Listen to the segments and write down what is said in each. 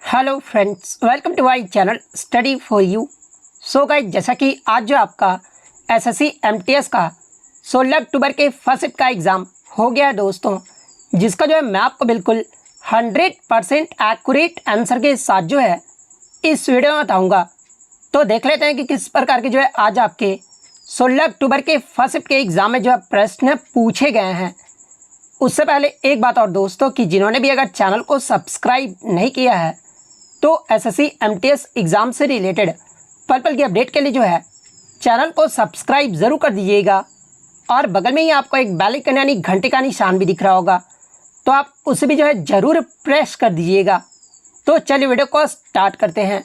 Hello friends, welcome to my channel study for you. So guys, जैसा कि आज जो आपका एसएससी एमटीएस का 16 अक्टूबर के फर्स्ट शिफ्ट का एग्ज़ाम हो गया है दोस्तों, जिसका जो है मैं आपको बिल्कुल 100% एक्यूरेट आंसर के साथ जो है इस वीडियो में बताऊँगा। तो देख लेते हैं कि किस प्रकार के जो है आज आपके 16 अक्टूबर के फर्स्ट शिफ्ट के एग्ज़ाम में जो है प्रश्न पूछे गए हैं। उससे पहले एक बात और दोस्तों, कि जिन्होंने भी अगर चैनल को सब्सक्राइब नहीं किया है तो एसएससी एमटीएस एग्ज़ाम से रिलेटेड पल पल की अपडेट के लिए जो है चैनल को सब्सक्राइब ज़रूर कर दीजिएगा। और बगल में ही आपको एक बेल आइकन यानी घंटे का निशान भी दिख रहा होगा, तो आप उसे भी जो है ज़रूर प्रेस कर दीजिएगा। तो चलिए वीडियो को स्टार्ट करते हैं।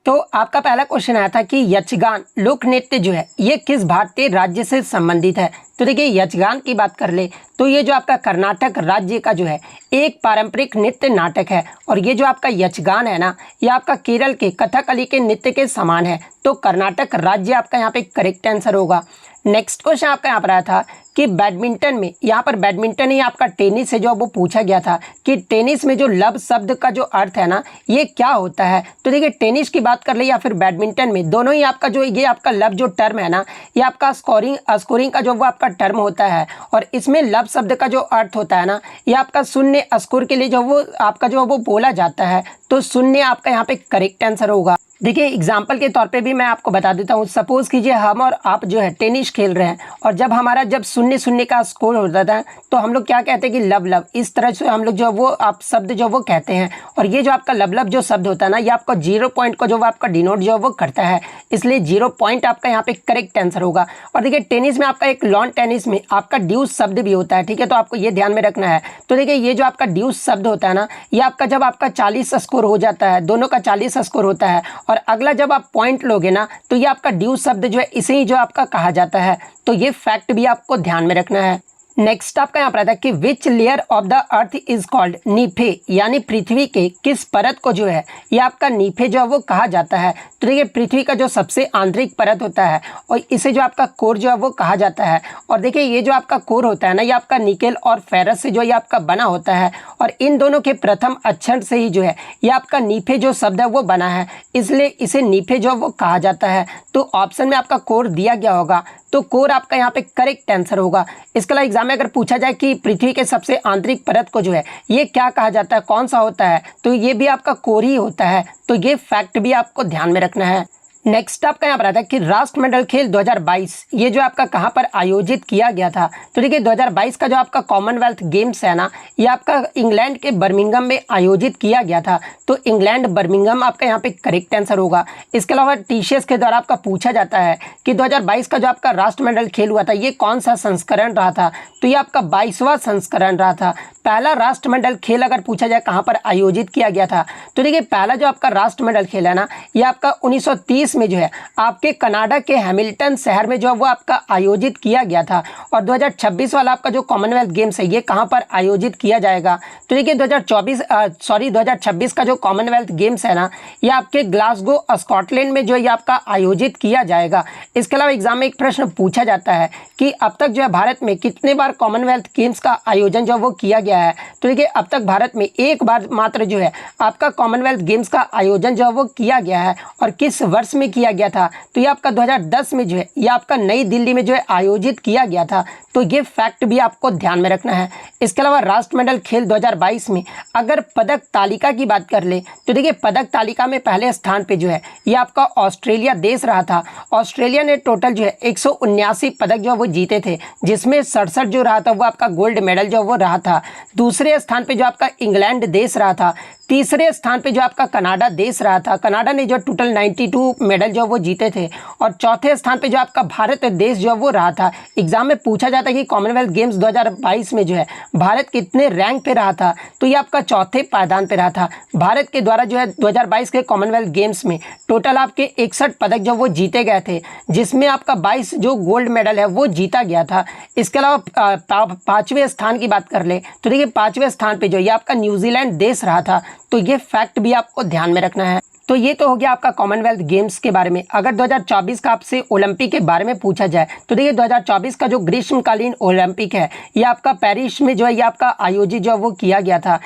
तो आपका पहला क्वेश्चन आया था कि यक्षगान लोक नृत्य जो है ये किस भारतीय राज्य से संबंधित है। तो देखिए, यक्षगान की बात कर ले तो ये जो आपका कर्नाटक राज्य का जो है एक पारंपरिक नृत्य नाटक है, और ये जो आपका यक्षगान है ना, ये आपका केरल के कथकली के नृत्य के समान है। तो कर्नाटक राज्य आपका यहाँ पे करेक्ट आंसर होगा। नेक्स्ट क्वेश्चन आपका यहाँ पर आया था कि बैडमिंटन में, यहाँ पर बैडमिंटन ही आपका टेनिस से जो वो पूछा गया था कि टेनिस में जो लव शब्द का जो अर्थ है ना, ये क्या होता है। तो देखिए, टेनिस की बात कर ले या फिर बैडमिंटन में, दोनों ही आपका जो ये आपका लव जो टर्म है ना, ये आपका स्कोरिंग का जो वो आपका टर्म होता है, और इसमें लव शब्द का जो अर्थ होता है ना, ये आपका शून्य स्कोर के लिए जो वो आपका जो वो बोला जाता है। तो शून्य आपका यहाँ पे करेक्ट आंसर होगा। देखिए, एग्जाम्पल के तौर पे भी मैं आपको बता देता हूँ। सपोज कीजिए हम और आप जो है टेनिस खेल रहे हैं, और जब हमारा जब 0-0 का स्कोर होता था तो हम लोग क्या कहते हैं कि लव लव, इस तरह से हम लोग जो वो आप शब्द जो वो कहते हैं। और ये जो आपका लव लव जो शब्द होता है ना, ये आपका 0 पॉइंट को जो वो आपका डिनोट जो वो करता है, इसलिए 0 पॉइंट आपका यहाँ पे करेक्ट आंसर होगा। और देखिए, टेनिस में आपका एक लॉन टेनिस में आपका ड्यूस शब्द भी होता है, ठीक है, तो आपको ये ध्यान में रखना है। तो देखिए, ये जो आपका ड्यूस शब्द होता है ना, ये आपका जब आपका 40 स्कोर हो जाता है, दोनों का 40 स्कोर होता है, और अगला जब आप पॉइंट लोगे ना, तो ये आपका ड्यूस शब्द जो है इसे ही जो आपका कहा जाता है। तो ये फैक्ट भी आपको ध्यान में रखना है। नेक्स्ट आपका यहाँ पर आता है कि which layer of the earth is called NiFe, यानी पृथ्वी के किस परत को जो है ये आपका नीफे जो है वो कहा जाता है। तो देखिए, पृथ्वी का जो सबसे आंतरिक परत होता है, और इसे जो आपका कोर जो है वो कहा जाता है। और देखिए, ये जो आपका कोर होता है ना, ये आपका निकेल और फेरस से जो ये आपका बना होता है, और इन दोनों के प्रथम अक्षर से ही जो है ये आपका नीफे जो शब्द है वो बना है, इसलिए इसे नीफे जो वो कहा जाता है। तो ऑप्शन में आपका कोर दिया गया होगा, तो कोर आपका यहाँ पे करेक्ट आंसर होगा। इसके अलावा एग्जाम में अगर पूछा जाए कि पृथ्वी के सबसे आंतरिक परत को जो है ये क्या कहा जाता है, कौन सा होता है, तो ये भी आपका कोर ही होता है। तो ये फैक्ट भी आपको ध्यान में रखना है। नेक्स्ट आपका यहाँ पर आता है कि राष्ट्रमंडल खेल 2022 ये जो आपका कहाँ पर आयोजित किया गया था। तो देखिए, 2022 का जो आपका कॉमनवेल्थ गेम्स है ना, ये आपका इंग्लैंड के बर्मिंघम में आयोजित किया गया था। तो इंग्लैंड बर्मिंघम आपका यहाँ पे करेक्ट आंसर होगा। इसके अलावा टीसीएस के द्वारा आपका पूछा जाता है कि 2022 का जो आपका राष्ट्रमंडल खेल हुआ था, ये कौन सा संस्करण रहा था। तो ये आपका 22वां संस्करण रहा था। पहला राष्ट्रमंडल खेल अगर पूछा जाए कहाँ पर आयोजित किया गया था, तो देखिए, पहला जो आपका राष्ट्रमंडल खेल है ना, ये आपका 1930 में जो है आपके कनाडा के हैमिल्टन शहर में जो है वो आपका आयोजित किया गया था। और 2026 वाला आपका जो कॉमनवेल्थ गेम्स है, ये कहाँ पर आयोजित किया जाएगा। तो देखिए, 2026 का जो कॉमनवेल्थ गेम्स है ना, ये आपके ग्लासगो स्कॉटलैंड में जो है ये आपका आयोजित किया जाएगा। इसके अलावा एग्जाम में एक प्रश्न पूछा जाता है कि अब तक जो है भारत में कितने बार कॉमनवेल्थ गेम्स का आयोजन जो वो किया गया है। तो देखिए, अब तक भारत में एक बार मात्र जो है आपका कॉमनवेल्थ गेम्स का आयोजन जो है वो किया गया है, और किस वर्ष में किया गया था। तो ये आपका 2010 में जो है ये आपका नई दिल्ली में जो है आयोजित किया गया था। तो ये फैक्ट भी आपको ध्यान में रखना है। इसके अलावा राष्ट्रमंडल खेल 2022 में अगर पदक तालिका की बात कर ले, तो देखिए, पदक तालिका में पहले स्थान पे जो है ये आपका ऑस्ट्रेलिया देश रहा था। ऑस्ट्रेलिया ने टोटल जो है 179 पदक जो वो जीते थे, जिसमें 67 जो रहा था वो आपका गोल्ड मेडल जो वो रहा था। दूसरे स्थान पे जो आपका इंग्लैंड देश रहा था। तीसरे स्थान पे जो आपका कनाडा देश रहा था, कनाडा ने जो टोटल 92 मेडल जो वो जीते थे। और चौथे स्थान पे जो आपका भारत देश जो वो रहा था। एग्जाम में पूछा जाता है कि कॉमनवेल्थ गेम्स 2022 में जो है भारत कितने रैंक पे रहा था, तो ये आपका चौथे पायदान पे रहा था। भारत के द्वारा जो है 2022 के कॉमनवेल्थ गेम्स में टोटल आपके 61 पदक जो वो जीते गए थे, जिसमें आपका 22 जो गोल्ड मेडल है वो जीता गया था। इसके अलावा पाँचवें स्थान की बात कर ले, तो देखिए, 5वें स्थान पे जो ये आपका न्यूजीलैंड देश रहा था। तो ये फैक्ट भी आपको ध्यान में रखना है। तो ये तो हो गया आपका कॉमनवेल्थ गेम्स के बारे में। अगर 2024 का आपसे ओलंपिक के बारे में पूछा जाए तो देखिए 2024 का जो ग्रीष्मकालीन ओलंपिक है ये आपका पेरिस में जो है ये आपका आयोजित जो वो किया गया था।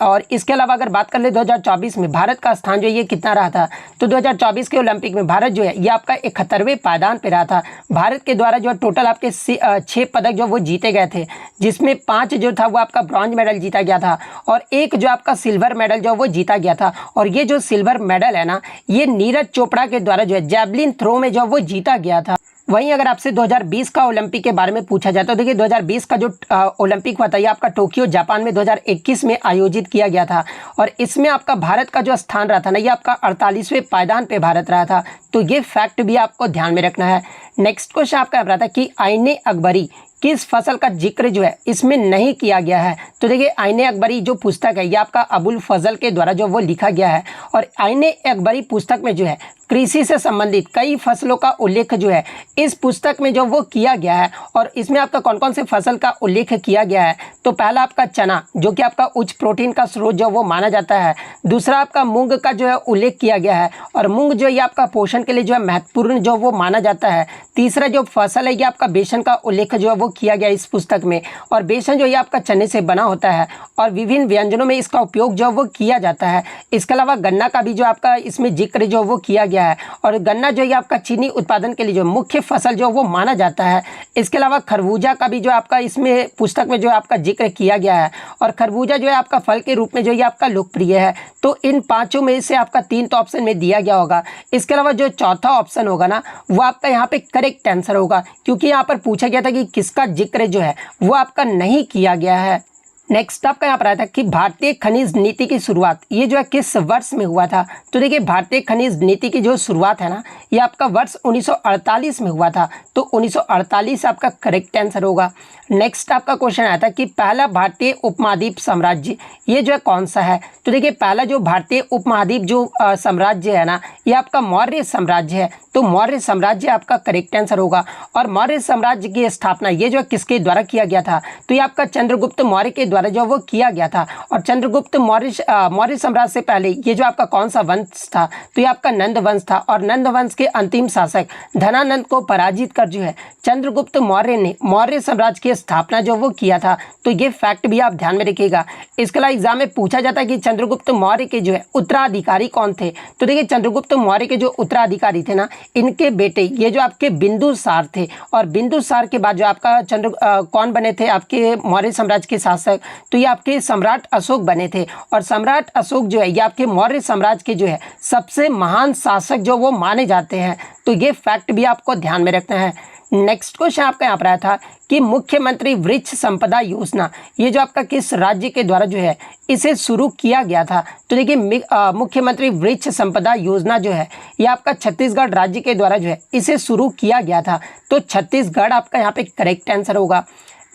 और इसके अलावा अगर बात कर ले 2024 में भारत का स्थान जो ये कितना रहा था, तो 2024 के ओलंपिक में भारत जो है ये आपका 71वें पायदान पे रहा था। भारत के द्वारा जो टोटल आपके 6 पदक जो वो जीते गए थे, जिसमें 5 जो था वो आपका ब्रॉन्ज मेडल जीता गया था और 1 जो आपका सिल्वर मेडल जो वो जीता गया था। और ये जो सिल्वर मेडल है ना, ये नीरज चोपड़ा के द्वारा जो है जैवलिन थ्रो में जो वो जीता गया था। वहीं अगर आपसे 2020 का ओलंपिक के बारे में पूछा जाए तो देखिए 2020 का जो ओलंपिक हुआ था ये आपका टोक्यो जापान में 2021 में आयोजित किया गया था और इसमें आपका भारत का जो स्थान रहा था ना, ये आपका 48वें पायदान पे भारत रहा था। तो ये फैक्ट भी आपको ध्यान में रखना है। नेक्स्ट क्वेश्चन आपका रहा था कि आईने अकबरी किस फसल का जिक्र जो है इसमें नहीं किया गया है। तो देखिए आईने अकबरी जो पुस्तक है ये आपका अबुल फजल के द्वारा जो वो लिखा गया है और आईने अकबरी पुस्तक में जो है कृषि से संबंधित कई फसलों का उल्लेख जो है इस पुस्तक में जो वो किया गया है। और इसमें आपका कौन कौन से फसल का उल्लेख किया गया है, तो पहला आपका चना जो कि आपका उच्च प्रोटीन का स्रोत जो वो माना जाता है। दूसरा आपका मूंग का जो है उल्लेख किया गया है और मूंग जो ये आपका पोषण के लिए जो है महत्वपूर्ण जो वो माना जाता है। तीसरा जो फसल है ये आपका बेसन का उल्लेख जो है वो किया गया इस पुस्तक में और बेसन जो ये आपका चने से बना होता है और विभिन्न व्यंजनों में इसका उपयोग जो वो किया जाता है। इसके अलावा गन्ना का भी जो आपका इसमें जिक्र जो वो किया गया है और गन्ना जो ये आपका चीनी उत्पादन के लिए जो मुख्य फसल जो वो माना जाता है। इसके अलावा खरबूजा का भी जो आपका इसमें पुस्तक में जो आपका जिक्र किया गया है और खरबूजा जो है आपका फल के रूप में जो ये आपका लोकप्रिय है। तो इन पांचों में से आपका 3 तो ऑप्शन में दिया गया होगा। इसके अलावा जो चौथा ऑप्शन होगा ना, वो आपका यहाँ पे करेक्ट आंसर होगा, क्योंकि यहाँ पर पूछा गया था कि किसका जिक्र जो है वो आपका नहीं किया गया है। नेक्स्ट आपका यहाँ पर आया था कि भारतीय खनिज नीति की शुरुआत ये जो है किस वर्ष में हुआ था। तो देखिए भारतीय खनिज नीति की जो शुरुआत है ना, ये आपका वर्ष 1948 में हुआ था। तो 1948 आपका करेक्ट आंसर होगा। नेक्स्ट आपका क्वेश्चन आया था कि पहला भारतीय उपमहाद्वीप साम्राज्य ये जो है कौन सा है। तो देखिए पहला जो भारतीय उपमहाद्वीप जो साम्राज्य है ना, ये आपका मौर्य साम्राज्य है। तो मौर्य साम्राज्य आपका करेक्ट आंसर होगा। और मौर्य साम्राज्य की स्थापना ये जो है किसके द्वारा किया गया था, तो ये आपका चंद्रगुप्त मौर्य के द्वारा जो वो किया गया था। और चंद्रगुप्त मौर्य साम्राज्य से पहले ये जो आपका कौन सा वंश था, तो ये आपका नंद वंश था। और नंद वंश के अंतिम शासक धनानंद को पराजित कर जो है चंद्रगुप्त मौर्य ने मौर्य साम्राज्य की स्थापना जो वो किया था। तो ये फैक्ट भी आप ध्यान में रखिएगा। इसके अलावा एग्जाम में पूछा जाता है कि चंद्रगुप्त मौर्य के जो है उत्तराधिकारी कौन थे। तो देखिए चंद्रगुप्त मौर्य के जो उत्तराधिकारी थे ना, इनके बेटे ये जो आपके बिंदुसार थे। और बिंदुसार के बाद जो आपका कौन बने थे आपके मौर्य साम्राज्य के शासक, तो ये आपके सम्राट अशोक बने थे। और सम्राट अशोक जो है ये आपके मौर्य साम्राज्य के जो है सबसे महान शासक जो वो माने जाते हैं। तो ये फैक्ट भी आपको ध्यान में रखना है। नेक्स्ट क्वेश्चन आपका यहाँ पर आया था कि मुख्यमंत्री वृक्ष संपदा योजना ये जो आपका किस राज्य के द्वारा जो है इसे शुरू किया गया था। तो देखिए मुख्यमंत्री वृक्ष संपदा योजना जो है ये आपका छत्तीसगढ़ राज्य के द्वारा जो है इसे शुरू किया गया था। तो छत्तीसगढ़ आपका यहाँ पे करेक्ट आंसर होगा।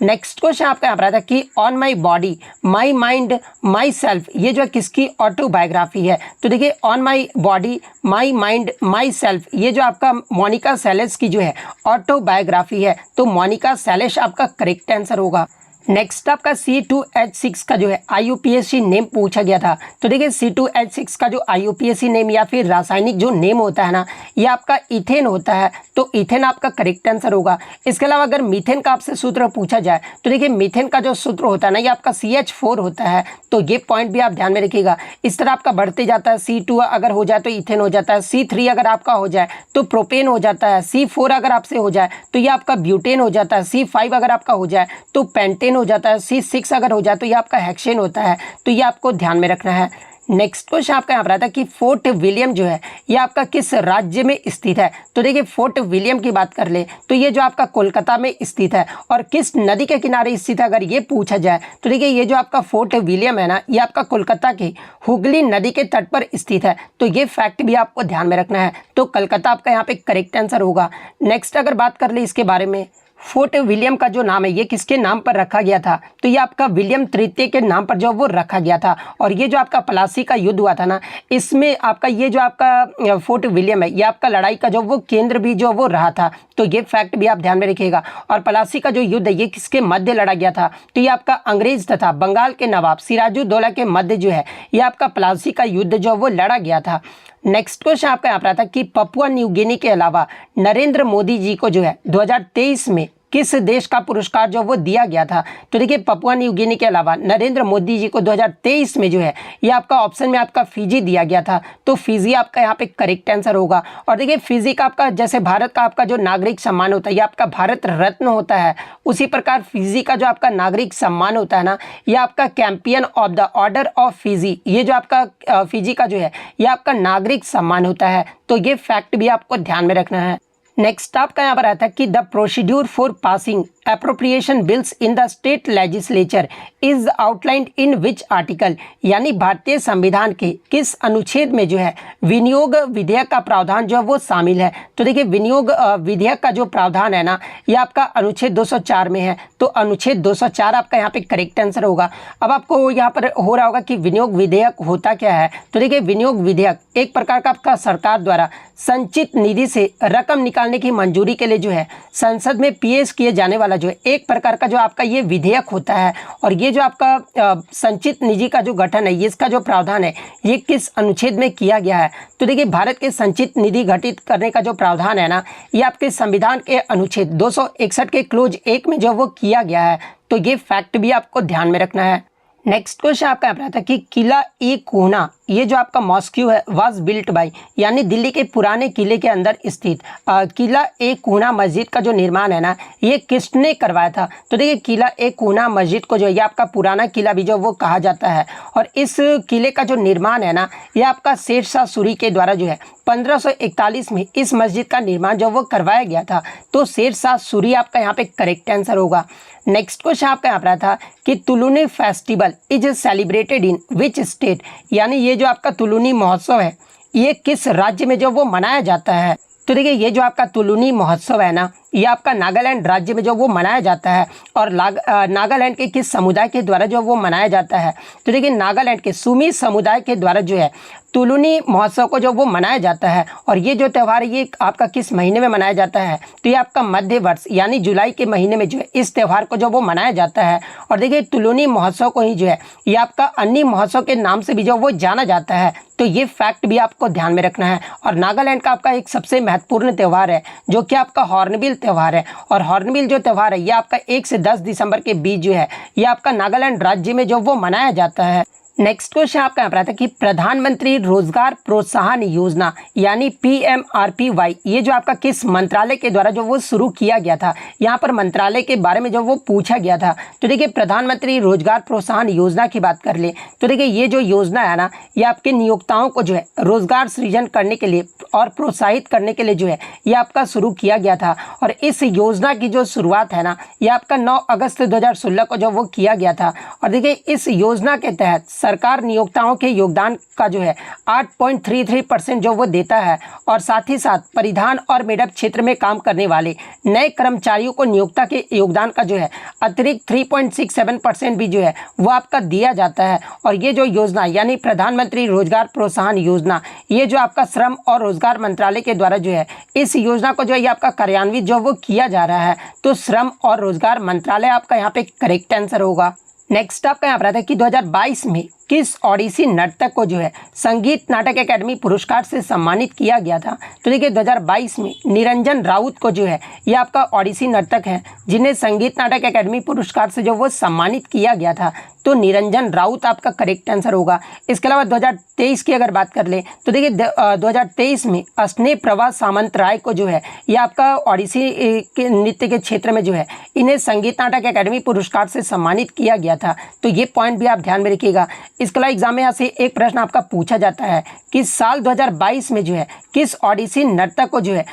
नेक्स्ट क्वेश्चन आपका यहाँ पर आया था कि on my body my mind my self ये जो है किसकी ऑटोबायोग्राफी है। तो देखिए on my body my mind my self ये जो आपका मोनिका सेलेस की जो है ऑटोबायोग्राफी है। तो मोनिका सेलेस आपका करेक्ट आंसर होगा। नेक्स्ट आपका C2H6 का जो है IUPAC नेम पूछा गया था। तो देखिए C2H6 का जो IUPAC नेम या फिर रासायनिक जो नेम होता है ना, ये आपका इथेन होता है। तो इथेन आपका करेक्ट आंसर होगा। इसके अलावा अगर मीथेन का आपसे सूत्र पूछा जाए तो देखिए मीथेन का जो सूत्र होता है ना, ये आपका CH4 होता है। तो ये पॉइंट भी आप ध्यान में रखिएगा। इस तरह आपका बढ़ते जाता है। C2 अगर हो जाए तो इथेन हो जाता है, C3 अगर आपका हो जाए तो प्रोपेन हो जाता है, C4 अगर आपसे हो जाए तो ये आपका ब्यूटेन हो जाता है, C5 अगर आपका हो जाए तो पेंटेन हो जाता है, C6 अगर हो जाए तो ये आपका हेक्सेन होता है। तो ये आपको ध्यान में रखना है। नेक्स्ट क्वेश्चन आपका यहाँ पर आता है कि फोर्ट विलियम जो है ये आपका किस राज्य में स्थित है। तो देखिए फोर्ट विलियम की बात कर ले तो ये जो आपका कोलकाता में स्थित है। और किस नदी के किनारे स्थित है अगर ये पूछा जाए तो देखिए ये जो आपका फोर्ट विलियम है ना, ये आपका कोलकाता की हुगली नदी के तट पर स्थित है। तो ये फैक्ट भी आपको ध्यान में रखना है। तो कलकत्ता आपका यहाँ पे करेक्ट आंसर होगा। नेक्स्ट अगर बात कर ले इसके बारे में, फोर्ट विलियम का जो नाम है ये किसके नाम पर रखा गया था। तो ये आपका विलियम तृतीय के नाम पर जो वो रखा गया था। और ये जो आपका प्लासी का युद्ध हुआ था ना, इसमें आपका ये जो आपका फोर्ट विलियम है ये आपका लड़ाई का जो वो केंद्र भी जो वो रहा था। तो ये फैक्ट भी आप ध्यान में रखिएगा। और प्लासी का जो युद्ध है ये किसके मध्य लड़ा गया था। तो ये आपका अंग्रेज तथा बंगाल के नवाब सिराजुद्दौला के मध्य जो है ये आपका प्लासी का युद्ध जो वो लड़ा गया था। नेक्स्ट क्वेश्चन आपका यहाँ पर आता है कि पपुआ न्यू गिनी के अलावा नरेंद्र मोदी जी को जो है 2023 में किस देश का पुरस्कार जो वो दिया गया था। तो देखिए पपुआ न्यू गिनी के अलावा नरेंद्र मोदी जी को 2023 में जो है ये आपका ऑप्शन में आपका फिजी दिया गया था, तो फिजी आपका यहाँ पे करेक्ट आंसर होगा। और देखिए फिजी का आपका जैसे भारत का आपका जो नागरिक सम्मान होता है ये आपका भारत रत्न होता है, उसी प्रकार फिजी का जो आपका नागरिक सम्मान होता है ना ये आपका champion of the order of Fiji, ये जो आपका फिजी का जो है ये आपका नागरिक सम्मान होता है। तो ये फैक्ट भी आपको ध्यान में रखना है। नेक्स्ट आपका यहाँ पर आता है कि the procedure for passing appropriation bills in the state legislature is outlined in which article, यानी भारतीय संविधान के किस अनुच्छेद में जो है विनियोग विधेयक का प्रावधान जो है वो शामिल है। तो देखिए विनियोग विधेयक का जो प्रावधान है ना ये आपका अनुच्छेद 204 में है, तो अनुच्छेद 204 आपका यहाँ पे करेक्ट आंसर होगा। अब आपको यहाँ पर हो रहा होगा कि विनियोग विधेयक होता क्या है। तो देखिए विनियोग विधेयक एक प्रकार का आपका सरकार द्वारा संचित निधि से रकम निकालने की मंजूरी के लिए जो है संसद में पेश किए जाने वाला जो है एक प्रकार का जो आपका ये विधेयक होता है। और ये जो आपका संचित निधि का जो गठन है इसका जो प्रावधान है ये किस अनुच्छेद में किया गया है। तो देखिए भारत के संचित निधि गठित करने का जो प्रावधान है ना ये आपके संविधान के अनुच्छेद 261 के क्लोज 1 में जो वो किया गया है। तो ये फैक्ट भी आपको ध्यान में रखना है। नेक्स्ट क्वेश्चन आपका यहाँ था कि किला ए कोना ये जो आपका मॉस्क्यू है वाज बिल्ट बाय, यानी दिल्ली के पुराने किले के अंदर स्थित किला ए कोना मस्जिद का जो निर्माण है ना ये किसने करवाया था। तो देखिए किला ए कोना मस्जिद को जो है ये आपका पुराना किला भी जो वो कहा जाता है, और इस किले का जो निर्माण है ना ये आपका शेरशाह सूरी के द्वारा जो है 1541 में इस मस्जिद का निर्माण जो वो करवाया गया था। तो शेरशाह सूरी आपका यहाँ पे करेक्ट आंसर होगा। नेक्स्ट क्वेश्चन आपका यहाँ पर था कि Tuluni festival is celebrated in which state, यानी ये जो आपका तुलुनी महोत्सव है ये किस राज्य में जो वो मनाया जाता है। तो देखिए ये जो आपका तुलुनी महोत्सव है ना ये आपका नागालैंड राज्य में जो वो मनाया जाता है, और नागालैंड के किस समुदाय के द्वारा जो वो मनाया जाता है। तो देखिए नागालैंड के सुमी समुदाय के द्वारा जो है तुलुनी महोत्सव को जो वो मनाया जाता है। और ये जो त्यौहार है ये आपका किस महीने में मनाया जाता है। तो ये आपका मध्य वर्ष यानी जुलाई के महीने में जो है इस त्यौहार को जो वो मनाया जाता है। और देखिए तुलुनी महोत्सव को ही जो है ये आपका अन्नी महोत्सव के नाम से भी जो वो जाना जाता है। तो ये फैक्ट भी आपको ध्यान में रखना है। और नागालैंड का आपका एक सबसे महत्वपूर्ण त्यौहार है जो कि आपका हॉर्नबिल त्यौहार है, और हॉर्नबिल जो त्यौहार है ये आपका 1 से 10 दिसंबर के बीच जो है ये आपका नागालैंड राज्य में जो वो मनाया जाता है। नेक्स्ट क्वेश्चन आपका यहाँ पर आता है कि प्रधानमंत्री रोजगार प्रोत्साहन योजना यानी PMRPY ये जो आपका किस मंत्रालय के द्वारा जो वो शुरू किया गया था। यहाँ पर मंत्रालय के बारे में जो वो पूछा गया था। तो देखिए प्रधानमंत्री रोजगार प्रोत्साहन योजना की बात कर ले तो देखिए ये जो योजना है ना ये आपके नियोक्ताओं को जो है रोजगार सृजन करने के लिए और प्रोत्साहित करने के लिए जो है ये आपका शुरू किया गया था। और इस योजना की जो शुरुआत है ना ये आपका 9 अगस्त 2016 को जो वो किया गया था। और देखिए इस योजना के तहत सरकार नियोक्ताओं के योगदान का जो है 8.33% जो वो देता है, और साथ ही साथ परिधान और मेडअप क्षेत्र में काम करने वाले नए कर्मचारियों को नियोक्ता के योगदान का जो है अतिरिक्त 3.67% भी जो है वो आपका दिया जाता है। और ये जो योजना यानी प्रधानमंत्री रोजगार प्रोत्साहन योजना ये जो आपका श्रम और रोजगार मंत्रालय के द्वारा जो है इस योजना को जो है ये आपका कार्यान्वित जो वो किया जा रहा है। तो श्रम और रोजगार मंत्रालय आपका यहाँ पे करेक्ट आंसर होगा। नेक्स्ट आपका यहाँ पर आता है कि 2022 में किस ओडिसी नर्तक को जो है संगीत नाटक अकेडमी पुरस्कार से सम्मानित किया गया था। तो देखिए 2022 में निरंजन राउत को जो है ये आपका ओडिसी नर्तक है जिन्हें संगीत नाटक अकेडमी पुरस्कार से जो वो सम्मानित किया गया था। तो निरंजन राउत आपका करेक्ट आंसर होगा। इसके अलावा 2023 की अगर बात कर ले तो देखिए 2023 में स्नेह प्रभा सामंत राय को जो है ये आपका ओडिसी के नृत्य के क्षेत्र में जो है इन्हें संगीत नाटक अकेडमी पुरस्कार से सम्मानित किया गया था। तो ये पॉइंट भी आप ध्यान में रखिएगा। इसके अलावा एग्जाम में यहाँ से एक प्रश्न आपका पूछा जाता है कि साल 2022 में जो है किस ओडिसी नर्तक को जो है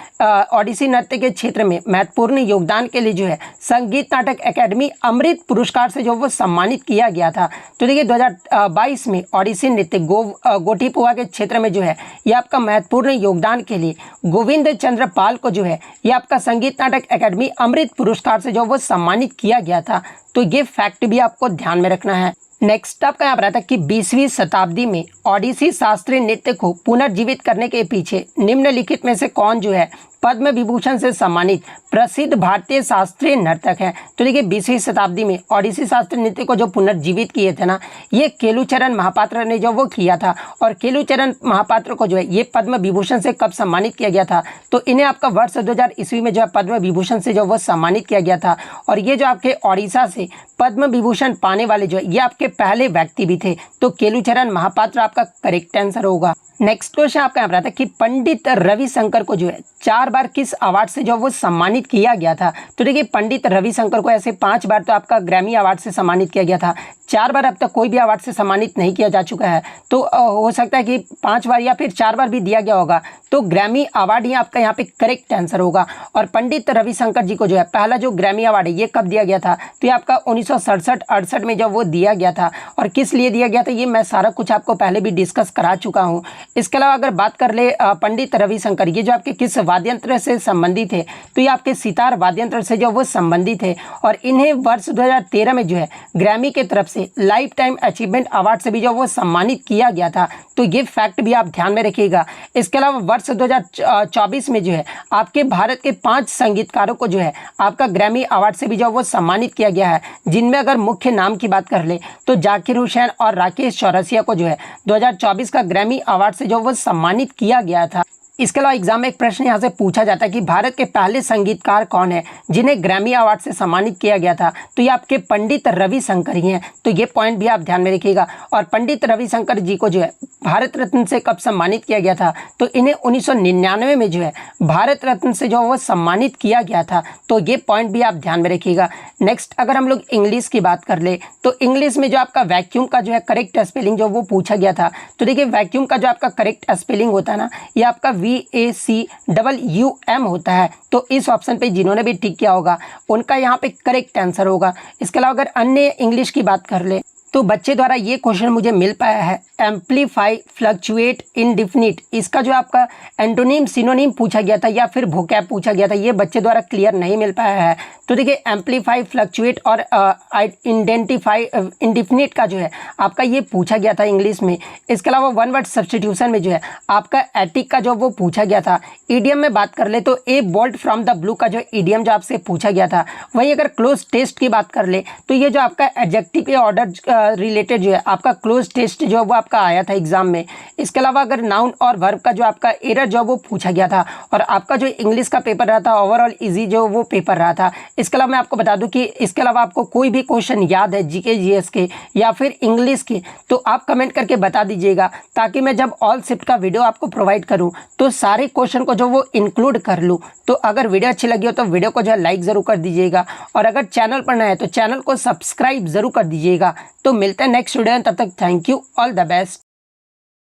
ओडिसी नृत्य के क्षेत्र में महत्वपूर्ण योगदान के लिए जो है संगीत नाटक अकेडमी अमृत पुरस्कार से जो वो सम्मानित किया गया था। तो देखिए 2022 में ओडिसी नृत्य गोटीपुआ के क्षेत्र में जो है ये आपका महत्वपूर्ण योगदान के लिए गोविंद चंद्र पाल को जो है ये आपका संगीत नाटक अकेडमी अमृत पुरस्कार से जो वो सम्मानित किया गया था। तो ये फैक्ट भी आपको ध्यान में रखना है। नेक्स्ट आपका यहाँ पर आता है कि 20वीं शताब्दी में ओडिसी शास्त्रीय नृत्य को पुनर्जीवित करने के पीछे निम्नलिखित में से कौन जो है पद्म विभूषण से सम्मानित प्रसिद्ध भारतीय शास्त्रीय नर्तक हैं? तो देखिए 20वीं शताब्दी में ओडिसी शास्त्रीय नृत्य को जो पुनर्जीवित किए थे ना, ये केलुचरण महापात्र ने जो वो किया था। और केलुचरण महापात्र को जो है ये पद्म विभूषण से कब सम्मानित किया गया था? तो इन्हें आपका वर्ष 2000 ईस्वी में जो है पद्म विभूषण से जो वो सम्मानित किया गया था। और ये जो आपके ओडिशा से पद्म विभूषण पाने वाले जो है ये आपके पहले व्यक्ति भी थे। तो केलुचरण महापात्र आपका करेक्ट आंसर होगा। नेक्स्ट क्वेश्चन आपका यहाँ पर आता है कि पंडित रविशंकर को जो है 4 बार किस अवार्ड से जो वो सम्मानित किया गया था? तो देखिए पंडित रविशंकर को ऐसे 5 बार तो आपका ग्रैमी अवार्ड से सम्मानित किया गया था, 4 बार अब तक कोई भी अवार्ड से सम्मानित नहीं किया जा चुका है। तो हो सकता है कि 5 बार या फिर 4 बार भी दिया गया होगा। तो ग्रैमी अवार्ड ही आपका यहाँ पे करेक्ट आंसर होगा। और पंडित रविशंकर जी को जो है पहला जो ग्रैमी अवार्ड है ये कब दिया गया था? तो ये आपका 1967-68 में जब वो दिया गया था। और किस लिए दिया गया था ये मैं सारा कुछ आपको पहले भी डिस्कस करा चुका हूँ। इसके अलावा अगर बात कर ले पंडित रविशंकर ये जो आपके किस वाद्यंत्र से संबंधित है? तो ये आपके सितार वाद्यंत्र से जो वो संबंधित है। और इन्हें वर्ष 2013 में जो है ग्रैमी के तरफ से लाइफ टाइम अचीवमेंट अवार्ड से भी जो वो सम्मानित किया गया था। तो ये फैक्ट भी आप ध्यान में रखिएगा। इसके अलावा वर्ष 2024 में जो है आपके भारत के 5 संगीतकारों को जो है आपका ग्रैमी अवार्ड से भी जो वो सम्मानित किया गया है, जिनमें अगर मुख्य नाम की बात कर ले तो जाकिर हुसैन और राकेश चौरसिया को जो है 2024 का ग्रैमी अवार्ड से जो वो सम्मानित किया गया था। इसके अलावा एग्जाम में एक प्रश्न यहाँ से पूछा जाता है कि भारत के पहले संगीतकार कौन है जिन्हें ग्रैमी अवार्ड से सम्मानित किया गया था? तो ये आपके पंडित रविशंकर ही हैं। तो ये पॉइंट भी आप ध्यान में रखिएगा। और पंडित रविशंकर जी को जो है भारत रत्न से कब सम्मानित किया गया था? तो इन्हें 1999 में जो है भारत रत्न से जो वो सम्मानित किया गया था। तो ये पॉइंट भी आप ध्यान में रखिएगा। नेक्स्ट अगर हम लोग इंग्लिश की बात कर ले तो इंग्लिश में जो आपका वैक्यूम का जो है करेक्ट स्पेलिंग जो वो पूछा गया था। तो देखिए वैक्यूम का जो आपका करेक्ट स्पेलिंग होता है ना, ये आपका VACWUM होता है। तो इस ऑप्शन पे जिन्होंने भी टिक किया होगा उनका यहाँ पे करेक्ट आंसर होगा। इसके अलावा अगर अन्य इंग्लिश की बात कर ले तो बच्चे द्वारा ये क्वेश्चन मुझे मिल पाया है, एम्पलीफाई, फ्लक्चुएट, इनडिफिनिट, इसका जो आपका एंटोनिम सिनोनिम पूछा गया था या फिर वोकैब पूछा गया था, ये बच्चे द्वारा क्लियर नहीं मिल पाया है। तो देखिए एम्पलीफाई, फ्लक्चुएट और आइडेंटिफाई, इनडिफिनिट का जो है आपका ये पूछा गया था इंग्लिश में। इसके अलावा वन वर्ड सब्स्टिट्यूशन में जो है आपका एटिक का जो वो पूछा गया था। ईडियम में बात कर ले तो ए बोल्ट फ्रॉम द ब्लू का जो ईडियम जो आपसे पूछा गया था। वहीं अगर क्लोज टेस्ट की बात कर ले तो ये जो आपका एडजेक्टिव के ऑर्डर रिलेटेड जो है आपका क्लोज टेस्ट जो वो आपका आया था एग्जाम में। इसके अलावा अगर नाउन और वर्ब का जो आपका एरर जो वो पूछा गया था। और आपका जो इंग्लिश का पेपर रहा था ओवरऑल इजी जो वो पेपर रहा था। इसके अलावा मैं आपको बता दूं कि इसके अलावा आपको कोई भी क्वेश्चन याद है जीके जीएस के या फिर इंग्लिश के तो आप कमेंट करके बता दीजिएगा, ताकि मैं जब ऑल शिफ्ट का वीडियो आपको प्रोवाइड करूं तो सारे क्वेश्चन को जो वो इंक्लूड कर लूं। तो अगर वीडियो अच्छी लगी हो तो वीडियो को जो है लाइक ज़रूर कर दीजिएगा। और अगर चैनल पर नया है तो चैनल को सब्सक्राइब ज़रूर कर दीजिएगा। तो मिलते हैं नेक्स्ट वीडियो में, तब तक thank you, all the best.